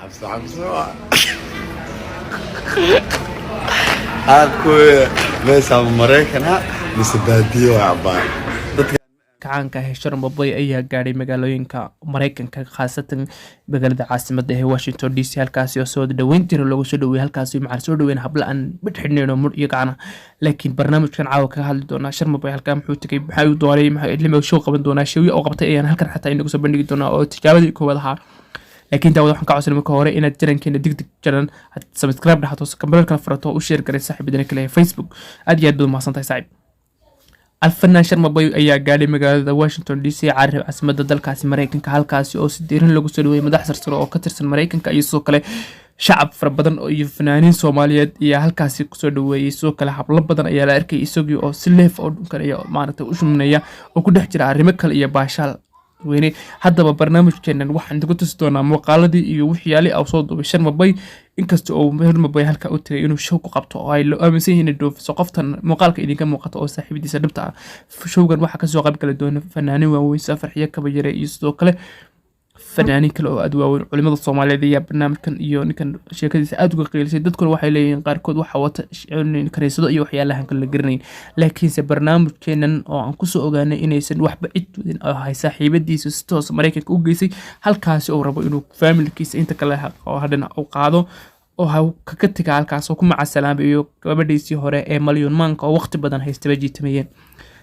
عبسة أكو بس أمريكنا مسبادية وعبان kacaanka ah Sharma Boy ayaa gaaray magaalooyinka Mareykanka khaasatan magaalada caasimadda ee Washington DC halkaas oo soo dhaweyn jira lagu soo dhaweeyay halkaas oo macaan soo dhaweyn habla aan bidxinayno mur iyo gacana laakiin barnaamijkan caawa ka hadli doona Sharma Boy halka muxuu tagay maxay u doonay maxay ilmo show qaban doona shawii oo qabtay ayaan halkan xataa inagu soo bandhigi doona oo tijaabadii koowaad ahaa laakiin daawada waxaan ka codsanay marka hore inaad jarankeena degdeg jaran subscribe dhaxato kambalka furato oo share garay saaxiibadina kale ee Facebook aad iyo aad baad mahadsantahay saaxiib الفنان شرما بوي ayaa gaaray magaalada Washington DC caasimadda dalkaasi Mareykanka halkaas oo si diiran lagu soo dhaweeyay madax sare oo ka tirsan Mareykanka iyo soo kale shacab fara badan oo iyo fanaaniin Soomaaliyeed iyo halkaas ku soo dhaweeyay soo kale hablo badan ayaa la arkay isagii oo si leef oo dhunkan iyo maaragtay u shumnaya oo ku dhex jira arrimo kale iyo baashaal weyne haddaba barnaamijkeenan waxaan ku tusi doonaa muuqaaladii iyo wixii ay soo duubay Sharma Boy inkasta oo Sharma Boy halka uu tagay inuu show ku qabto oo ay la aaminsan yihiin dhoofiso qoftan muuqaalka idinka muuqato oo saaxiibadiisa dhabta ah showgan waxa ka soo qayb galay doona fanaaniin waaweyn Farxiyo Kabayare iyo sidoo kale fanaaniin kale oo aad waaweyn culimada Soomaaliyeed ayaa barnaamijkan iyo ninkan sheekadiisa aad uga qeelisay dadkuna waxay leeyihiin qaarkood waxa wata kaniisado iyo waxyaalahan kala garanayn laakiinse barnaamijkeenan oo aan ku soo ogaanay inaysan waxba cid wadin oo hay saaxiibadiisa si toos Mareykanka u geysay halkaas oo rabo inuu familkiisa inta kale oo hadana u qaado oo ka taga halkaas oo ku macasalaamayo gabadhiisii hore ee Malyon Manka oo waqti badan haystay jiitamayeen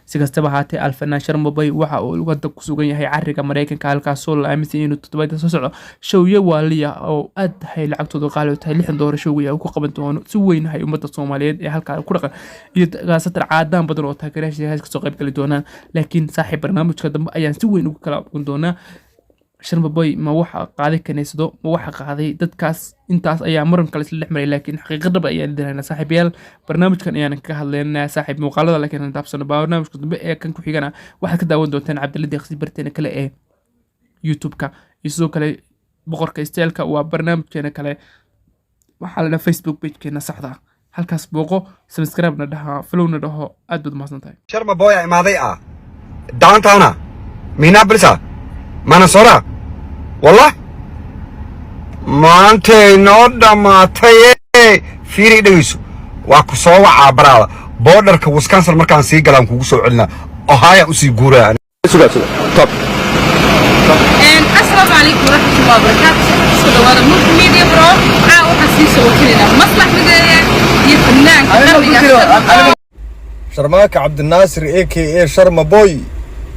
si kastaba haatee alfanaan Sharma Boy waxa uu wada ku sugan yahay cariga Mareykanka halkaas oo la aaminsan inuu toddobaad soo socdo showyo waaliya oo aad hay lacagtooda qaali u tahay $6 showga ku qaban doono si weyn hay ummadda Soomaaliyeed ee halkaas ku dhaqan iyo gaasatan caadaan badan oo taageerayaasha ka soo qayb gali doonaan laakiin saaxiib barnaamijka dambe ayaan si weyn ugu kala aqoon doonaa Sharma Boy ma waxa qaaday kaniisado ma waxa qaaday dadkaas intaas ayaa maran kale isla dhexmaray laakiin xaqiiqada ayaan dilaynaa saaxiibayaal barnaamijkan ayaan ka hadlaynaa saaxiib muuqaalada laakiin taabsano barnaamijka dambe ee kan ku xigana waxaad ka daawan doontaan Cabdilla Deeqsi barteena kale ee YouTube-ka iyo sidoo kale boqorka isteelka waa barnaamijkeena kale waxa la Facebook page-keena saxda halkaas booqo subscribe na dhaha follow na dhaho aad baad mahadsantahay Sharma Boy imaaday downtown Minneapolis Manasora والله ما أنت نودا ما تيه فيري ديسو وكسوة عبارة بودر كوسكانسر مركان سيجلام كوسو علنا أهاي أسي جورا سودا طب السلام عليكم ورحمة الله وبركاته سودا وانا ملك ميديا برو وحسيسو وكلنا مصلح بداية يفنان شرماك عبد الناصر AKA Sharma Boy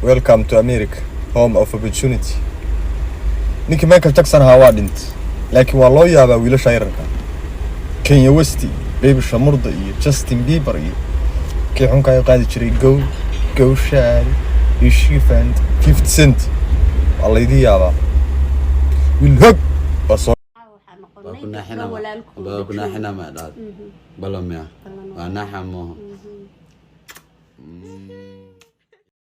welcome to America home of opportunity ninkii Michael Jackson waa dhint laakiin waa loo yaabaa wiilasha yararka Kanye West Baby Shamurda iyo Justin Bieber iyo kii xunka ay qaadi jiray go shari iyo Shifand 50 Cent الله يديها والهب بس كنا حنا ما داد بلوم يا وانا حمو